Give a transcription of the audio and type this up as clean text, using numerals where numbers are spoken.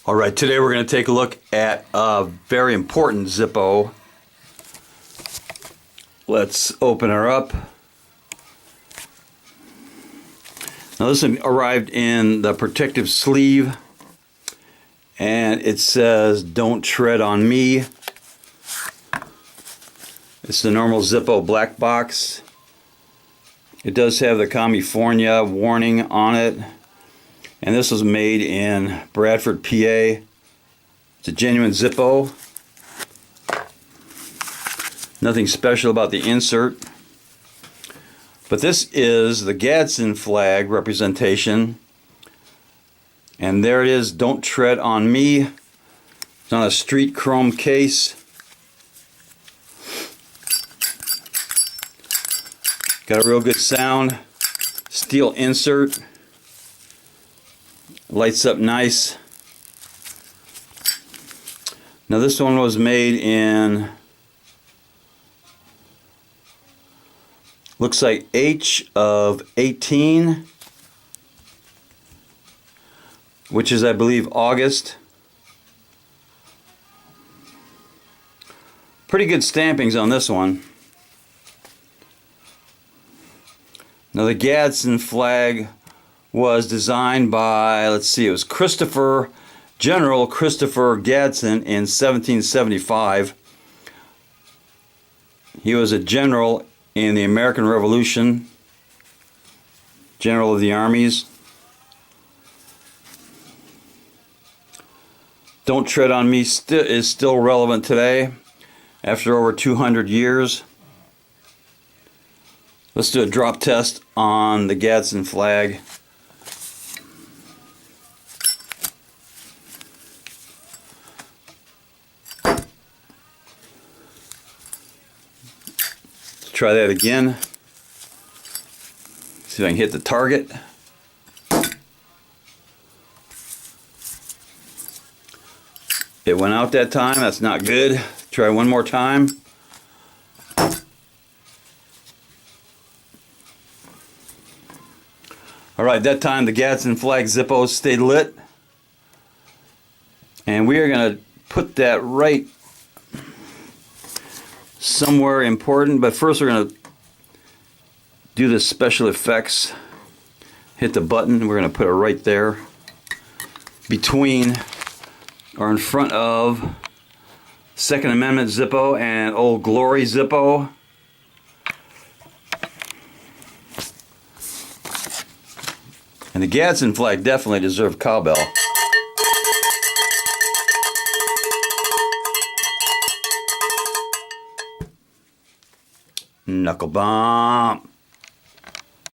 All right, today we're going to take a look at a very important Zippo. Let's open her up. Now this one arrived in the protective sleeve, and it says, "Don't tread on me." It's the normal Zippo black box. It does have the California warning on it. And this was made in Bradford, PA. It's a genuine Zippo. Nothing special about the insert. But this is the Gadsen Flag representation. And there it is, "Don't tread on me." It's on a street chrome case. Got a real good sound. Steel insert. Lights up nice. Now this one was made in, looks like H of 18, which is, I believe, August. Pretty good stampings on this one. Now the Gadsen Flag was designed by, let's see, it was General Christopher Gadsen in 1775. He was a general in the American Revolution, general of the armies. "Don't tread on me" is still relevant today after over 200 years. Let's do a drop test on the Gadsen Flag. Try that again. See if I can hit the target. It went out that time. That's not good. Try one more time. Alright, that time the Gadsen Flag Zippo stayed lit. And we are going to put that right somewhere important, but first we're going to do the special effects. Hit the button. We're going to put it right there between or in front of Second Amendment Zippo and Old Glory Zippo. And the Gadsen Flag definitely deserved cowbell. Knuckle bump.